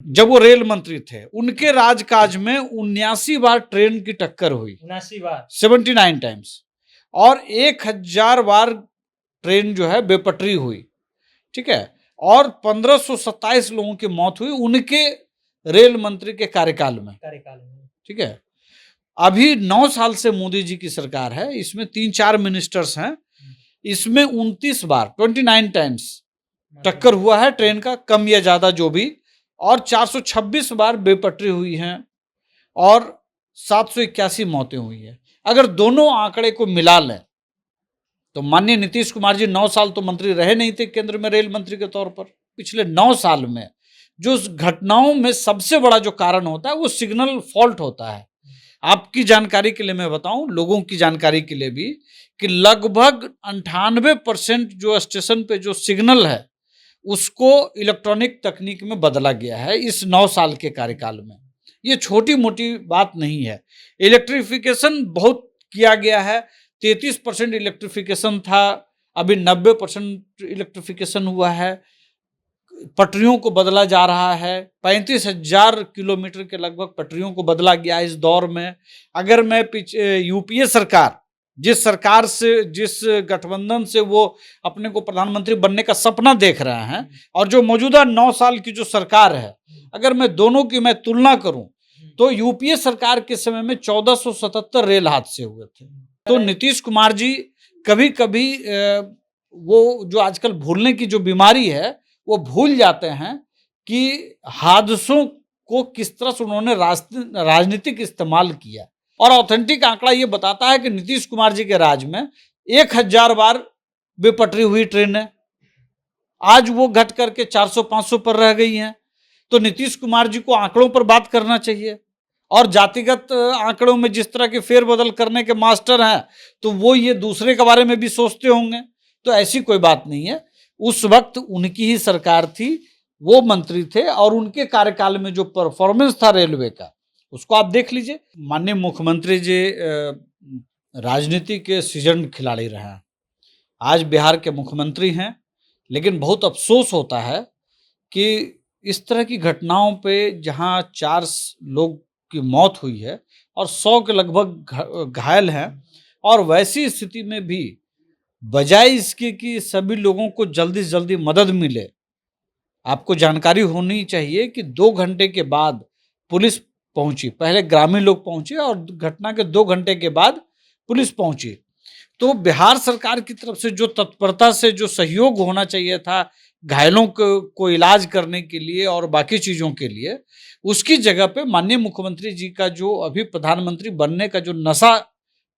जब वो रेल मंत्री थे, उनके राजकाज में 79 बार ट्रेन की टक्कर हुई, 79 बार, 79 टाइम्स, और 1000 बार ट्रेन जो है बेपटरी हुई, ठीक है, और 1527 लोगों की मौत हुई उनके रेल मंत्री के कार्यकाल में, ठीक है। अभी 9 साल से मोदी जी की सरकार है, इसमें 3-4 मिनिस्टर्स हैं, इसमें 29 बार 29 टाइम्स टक्कर हुआ है ट्रेन का, कम या ज्यादा जो भी, और 426 बार बेपटरी हुई हैं और 781 मौतें हुई है। अगर दोनों आंकड़े को मिला लें तो माननीय नीतीश कुमार जी 9 साल तो मंत्री रहे नहीं थे केंद्र में रेल मंत्री के तौर पर। पिछले 9 साल में जो घटनाओं में सबसे बड़ा जो कारण होता है वो सिग्नल फॉल्ट होता है। आपकी जानकारी के लिए मैं बताऊं, लोगों की जानकारी के लिए भी, कि लगभग 98% जो स्टेशन पे जो सिग्नल है उसको इलेक्ट्रॉनिक तकनीक में बदला गया है इस 9 साल के कार्यकाल में। ये छोटी मोटी बात नहीं है। इलेक्ट्रिफिकेशन बहुत किया गया है, 33% इलेक्ट्रिफिकेशन था, अभी 90% इलेक्ट्रिफिकेशन हुआ है, पटरियों को बदला जा रहा है, 35,000 किलोमीटर के लगभग पटरियों को बदला गया इस दौर में। अगर मैं यूपीए सरकार, जिस सरकार से, जिस गठबंधन से वो अपने को प्रधानमंत्री बनने का सपना देख रहे हैं, और जो मौजूदा 9 साल की जो सरकार है, अगर मैं दोनों की मैं तुलना करूं तो यूपीए सरकार के समय में 1477 रेल हादसे हुए थे। तो नीतीश कुमार जी कभी कभी वो जो आजकल भूलने की जो बीमारी है वो भूल जाते हैं कि हादसों को किस तरह से उन्होंने राजनीतिक इस्तेमाल किया। और ऑथेंटिक आंकड़ा ये बताता है कि नीतीश कुमार जी के राज में 1000 बार बेपटरी हुई ट्रेनें, आज वो घट करके 400-500 पर रह गई हैं। तो नीतीश कुमार जी को आंकड़ों पर बात करना चाहिए, और जातिगत आंकड़ों में जिस तरह के फेरबदल करने के मास्टर हैं तो वो ये दूसरे के बारे में भी सोचते होंगे। तो ऐसी कोई बात नहीं है, उस वक्त उनकी ही सरकार थी, वो मंत्री थे, और उनके कार्यकाल में जो परफॉर्मेंस था रेलवे का उसको आप देख लीजिए। माननीय मुख्यमंत्री जी राजनीति के सीजन खिलाड़ी रहे हैं, आज बिहार के मुख्यमंत्री हैं, लेकिन बहुत अफसोस होता है कि इस तरह की घटनाओं पे जहां 4 लोग की मौत हुई है और 100 के लगभग घायल हैं, और वैसी स्थिति में भी बजाय इसके कि सभी लोगों को जल्दी से जल्दी मदद मिले, आपको जानकारी होनी चाहिए कि 2 घंटे के बाद पुलिस पहुंची, पहले ग्रामीण लोग पहुंचे और घटना के 2 घंटे के बाद पुलिस पहुंची। तो बिहार सरकार की तरफ से जो तत्परता से जो सहयोग होना चाहिए था घायलों को इलाज करने के लिए और बाकी चीज़ों के लिए, उसकी जगह पे माननीय मुख्यमंत्री जी का जो अभी प्रधानमंत्री बनने का जो नशा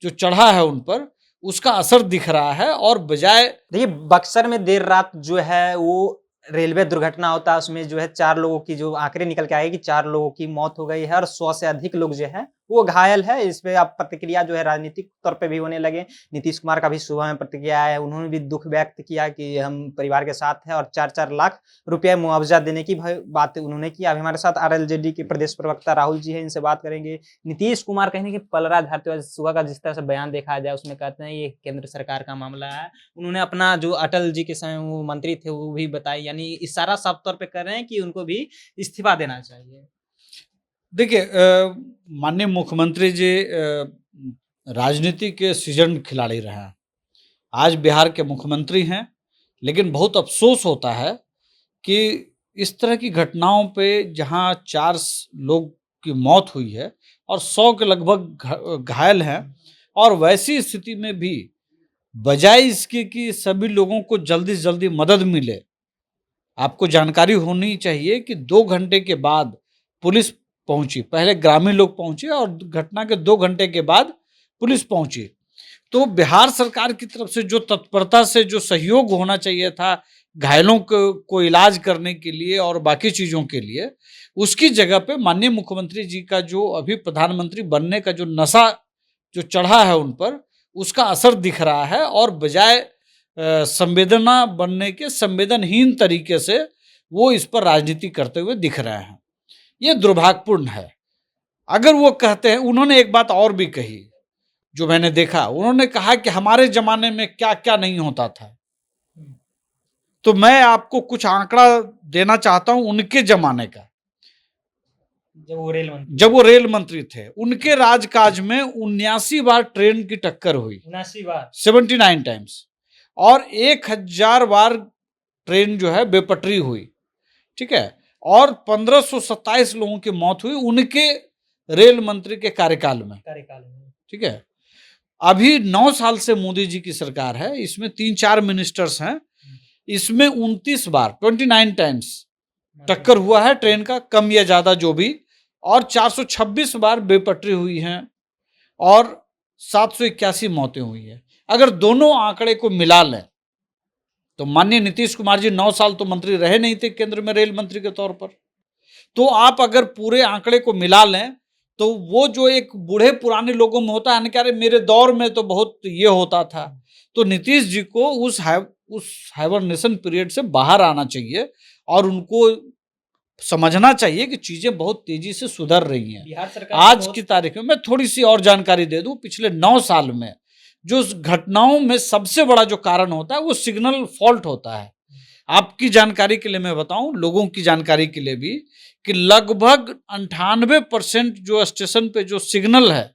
जो चढ़ा है उन पर, उसका असर दिख रहा है। और बजाय देखिए, बक्सर में देर रात जो है वो रेलवे दुर्घटना होता है, उसमें जो है 4 लोगों की जो आंकड़े निकल के आए कि 4 लोगों की मौत हो गई है और 100 से अधिक लोग जो है वो घायल है। इस पे अब प्रतिक्रिया जो है राजनीतिक तौर पे भी होने लगे। नीतीश कुमार का भी सुबह में प्रतिक्रिया आया है, उन्होंने भी दुख व्यक्त किया कि हम परिवार के साथ हैं, और 4-4 लाख रुपया मुआवजा देने की बात उन्होंने की। अभी हमारे साथ आरएलजेडी के प्रदेश प्रवक्ता राहुल जी हैं, इनसे बात करेंगे। नीतीश कुमार कहीं न कहीं पलड़ा झाड़ते हुए सुबह का जिस तरह से बयान देखा जाए उसमें कहते हैं ये केंद्र सरकार का मामला है। उन्होंने अपना जो अटल जी के समय वो मंत्री थे वो भी बताई, यानी इशारा साफ तौर पे कर रहे हैं कि उनको भी इस्तीफा देना चाहिए। देखिए, माननीय मुख्यमंत्री जी राजनीति के सीजन खिलाड़ी रहे हैं, आज बिहार के मुख्यमंत्री हैं, लेकिन बहुत अफसोस होता है कि इस तरह की घटनाओं पे जहां 4 लोग की मौत हुई है और 100 के लगभग घायल हैं, और वैसी स्थिति में भी बजाय इसके कि सभी लोगों को जल्दी से जल्दी मदद मिले, आपको जानकारी होनी चाहिए कि 2 घंटे के बाद पुलिस पहुंची, पहले ग्रामीण लोग पहुंचे और घटना के 2 घंटे के बाद पुलिस पहुंची। तो बिहार सरकार की तरफ से जो तत्परता से जो सहयोग होना चाहिए था घायलों को इलाज करने के लिए और बाकी चीज़ों के लिए, उसकी जगह पे माननीय मुख्यमंत्री जी का जो अभी प्रधानमंत्री बनने का जो नशा जो चढ़ा है उन पर, उसका असर दिख रहा है। और बजाय संवेदना बनने के संवेदनहीन तरीके से वो इस पर राजनीति करते हुए दिख रहे हैं, ये दुर्भाग्यपूर्ण है। अगर वो कहते हैं, उन्होंने एक बात और भी कही जो मैंने देखा, उन्होंने कहा कि हमारे जमाने में क्या क्या नहीं होता था। तो मैं आपको कुछ आंकड़ा देना चाहता हूं उनके जमाने का। जब वो रेल मंत्री थे, उनके राजकाज में 79 बार ट्रेन की टक्कर हुई, 79 बार, 79 टाइम्स, और 1000 बार ट्रेन जो है बेपटरी हुई, ठीक है, और 1527 लोगों की मौत हुई उनके रेल मंत्री के कार्यकाल में, ठीक है। अभी 9 साल से मोदी जी की सरकार है, इसमें 3-4 मिनिस्टर्स हैं, इसमें 29 बार 29 टाइम्स टक्कर हुआ है ट्रेन का, कम या ज्यादा जो भी, और 426 बार बेपटरी हुई हैं और 781 मौतें हुई है। अगर दोनों आंकड़े को मिला लें तो माननीय नीतीश कुमार जी 9 साल तो मंत्री रहे नहीं थे केंद्र में रेल मंत्री के तौर पर, तो आप अगर पूरे आंकड़े को मिला लें तो वो जो एक बूढ़े पुराने लोगों में होता है ना कि अरे मेरे दौर में तो बहुत ये होता था, तो नीतीश जी को उस हाइबरनेशन पीरियड से बाहर आना चाहिए और उनको समझना चाहिए कि चीजें बहुत तेजी से सुधर रही हैं। बिहार सरकार आज की तारीख में मैं थोड़ी सी और जानकारी दे दूं, पिछले 9 साल में जो घटनाओं में सबसे बड़ा जो कारण होता है वो सिग्नल फॉल्ट होता है। आपकी जानकारी के लिए मैं बताऊं, लोगों की जानकारी के लिए भी, कि लगभग 98% जो स्टेशन पे जो सिग्नल है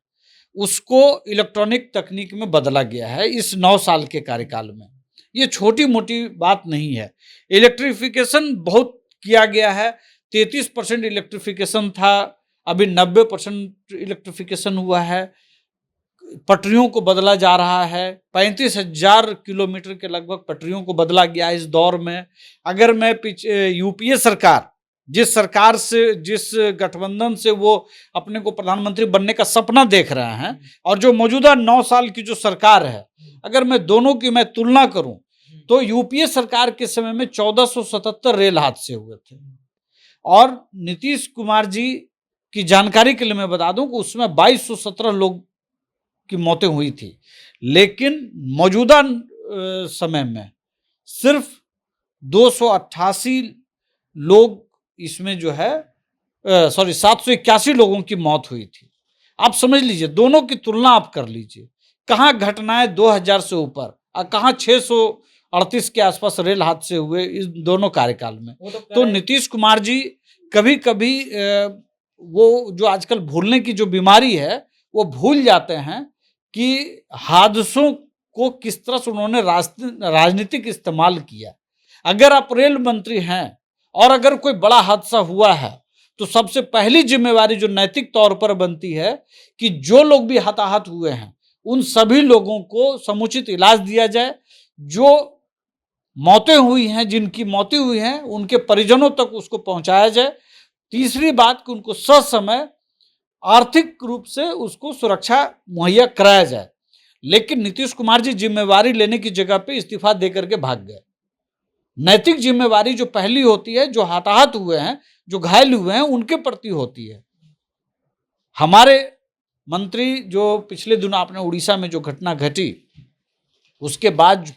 उसको इलेक्ट्रॉनिक तकनीक में बदला गया है इस 9 साल के कार्यकाल में। ये छोटी मोटी बात नहीं है। इलेक्ट्रिफिकेशन बहुत किया गया है, 33% इलेक्ट्रिफिकेशन था, अभी 90% इलेक्ट्रिफिकेशन हुआ है, पटरियों को बदला जा रहा है, 35,000 किलोमीटर के लगभग पटरियों को बदला गया इस दौर में। अगर मैं यूपीए सरकार, जिस सरकार से, जिस गठबंधन से वो अपने को प्रधानमंत्री बनने का सपना देख रहे हैं, और जो मौजूदा 9 साल की जो सरकार है, अगर मैं दोनों की मैं तुलना करूं तो यूपीए सरकार के समय में 1477 रेल हादसे हुए थे, और नीतीश कुमार जी की जानकारी के लिए मैं बता दूं कि उसमें 2217 लोग की मौतें हुई थी, लेकिन मौजूदा समय में सिर्फ 288 लोग इसमें जो है 781 लोगों की मौत हुई थी। आप समझ लीजिए, दोनों की तुलना आप कर लीजिए, कहाँ घटनाएं 2000 से ऊपर और कहाँ 638 के आसपास रेल हादसे हुए इस दोनों कार्यकाल में। तो नीतीश कुमार जी कभी कभी वो जो आजकल भूलने की जो बीमारी है वो भूल जाते हैं कि हादसों को किस तरह से उन्होंने राजनीतिक इस्तेमाल किया। अगर आप रेल मंत्री हैं और अगर कोई बड़ा हादसा हुआ है तो सबसे पहली जिम्मेवारी जो नैतिक तौर पर बनती है कि जो लोग भी हताहत हुए हैं उन सभी लोगों को समुचित इलाज दिया जाए, जो मौतें हुई हैं, जिनकी मौतें हुई हैं, उनके परिजनों तक उसको पहुंचाया जाए। तीसरी बात कि उनको ससमय आर्थिक रूप से उसको सुरक्षा मुहैया कराया जाए। लेकिन नीतीश कुमार जी जिम्मेवारी लेने की जगह पे इस्तीफा देकर के भाग गए। नैतिक जिम्मेवारी जो पहली होती है, जो हताहत हुए हैं, जो घायल हुए हैं, उनके प्रति होती है। हमारे मंत्री जो पिछले दिनों आपने उड़ीसा में जो घटना घटी, उसके बाद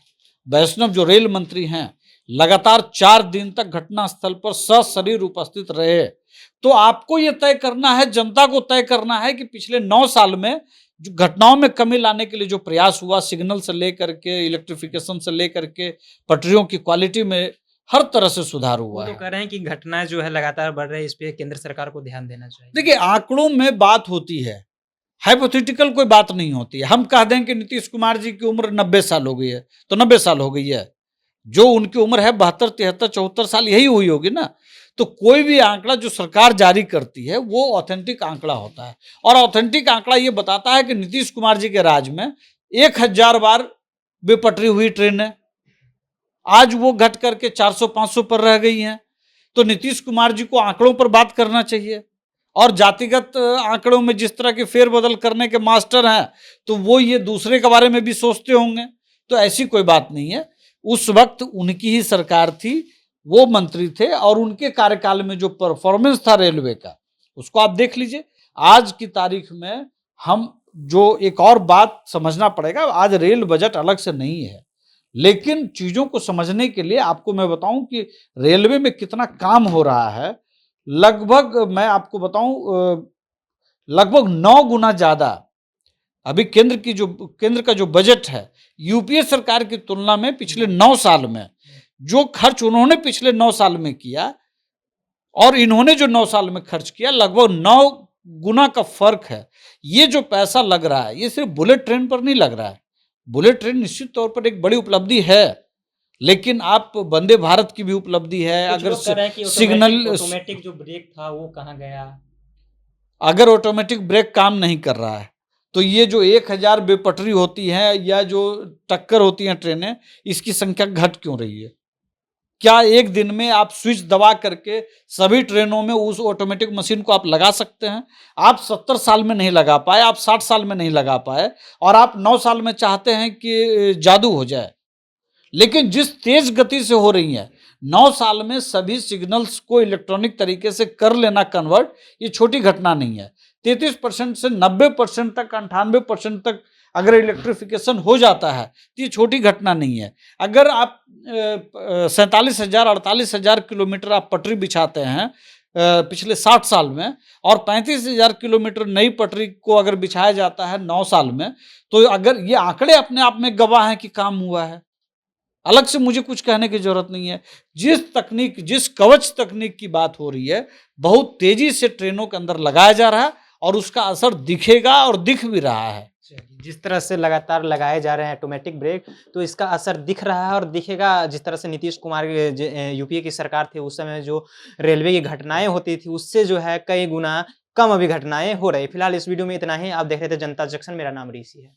वैष्णव जो रेल मंत्री हैं लगातार 4 दिन तक घटना स्थल पर सशरीर उपस्थित रहे। तो आपको यह तय करना है, जनता को तय करना है कि पिछले 9 साल में जो घटनाओं में कमी लाने के लिए जो प्रयास हुआ, सिग्नल से लेकर के इलेक्ट्रिफिकेशन से लेकर के पटरियों की क्वालिटी में हर तरह से सुधार हुआ तो है। कह रहे हैं कि घटनाएं जो है लगातार बढ़ रही है, इस पे केंद्र सरकार को ध्यान देना चाहिए। देखिए, आंकड़ों में बात होती है, हाइपोथेटिकल कोई बात नहीं होती है। हम कह दें कि नीतीश कुमार जी की उम्र 90 साल हो गई है तो 90 साल हो गई है, जो उनकी उम्र है 72, 73, 74 साल यही हुई होगी ना। तो कोई भी आंकड़ा जो सरकार जारी करती है वो ऑथेंटिक आंकड़ा होता है, और ऑथेंटिक आंकड़ा ये बताता है कि नीतीश कुमार जी के राज में 1000 बार बेपटरी हुई ट्रेनें, आज वो घट करके 400-500 पर रह गई हैं। तो नीतीश कुमार जी को आंकड़ों पर बात करना चाहिए, और जातिगत आंकड़ों में जिस तरह के फेरबदल करने के मास्टर हैं तो वो ये दूसरे के बारे में भी सोचते होंगे। तो ऐसी कोई बात नहीं है, उस वक्त उनकी ही सरकार थी, वो मंत्री थे, और उनके कार्यकाल में जो परफॉर्मेंस था रेलवे का उसको आप देख लीजिए। आज की तारीख में हम जो एक और बात समझना पड़ेगा, आज रेल बजट अलग से नहीं है, लेकिन चीजों को समझने के लिए आपको मैं बताऊं कि रेलवे में कितना काम हो रहा है। लगभग मैं आपको बताऊं लगभग 9 गुना ज्यादा अभी केंद्र का जो बजट है यूपीए सरकार की तुलना में पिछले 9 साल में जो खर्च उन्होंने पिछले 9 साल में किया, और इन्होंने जो 9 साल में खर्च किया लगभग 9 गुना का फर्क है। ये जो पैसा लग रहा है ये सिर्फ बुलेट ट्रेन पर नहीं लग रहा है। बुलेट ट्रेन निश्चित तौर पर एक बड़ी उपलब्धि है, लेकिन आप वंदे भारत की भी उपलब्धि है। कुछ अगर लोग कह रहे हैं कि सिग्नल ऑटोमेटिक जो ब्रेक था वो कहाँ गया? अगर ऑटोमेटिक ब्रेक काम नहीं कर रहा है तो ये जो 1000 बेपटरी होती हैं या जो टक्कर होती हैं ट्रेनें, इसकी संख्या घट क्यों रही है? क्या एक दिन में आप स्विच दबा करके सभी ट्रेनों में उस ऑटोमेटिक मशीन को आप लगा सकते हैं? आप 70 साल में नहीं लगा पाए, आप 60 साल में नहीं लगा पाए, और आप 9 साल में चाहते हैं कि जादू हो जाए। लेकिन जिस तेज गति से हो रही है, 9 साल में सभी सिग्नल्स को इलेक्ट्रॉनिक तरीके से कर लेना कन्वर्ट, ये छोटी घटना नहीं है। 33% से 90% तक, 98% तक अगर इलेक्ट्रिफिकेशन हो जाता है तो ये छोटी घटना नहीं है। अगर आप 47,000 48,000 किलोमीटर आप पटरी बिछाते हैं पिछले 60 साल में, और 35,000 किलोमीटर नई पटरी को अगर बिछाया जाता है 9 साल में, तो अगर ये आंकड़े अपने आप में गवाह हैं कि काम हुआ है। अलग से मुझे कुछ कहने की जरूरत नहीं है। जिस तकनीक, जिस कवच तकनीक की बात हो रही है, बहुत तेजी से ट्रेनों के अंदर लगाया जा रहा है और उसका असर दिखेगा और दिख भी रहा है। जिस तरह से लगातार लगाए जा रहे हैं ऑटोमेटिक ब्रेक, तो इसका असर दिख रहा है और दिखेगा। जिस तरह से नीतीश कुमार यूपीए की सरकार थी उस समय जो रेलवे की घटनाएं होती थी उससे जो है कई गुना कम अभी घटनाएं हो रही। फिलहाल इस वीडियो में इतना ही। आप देख रहे थे जनता जंक्शन, मेरा नाम ऋषि है।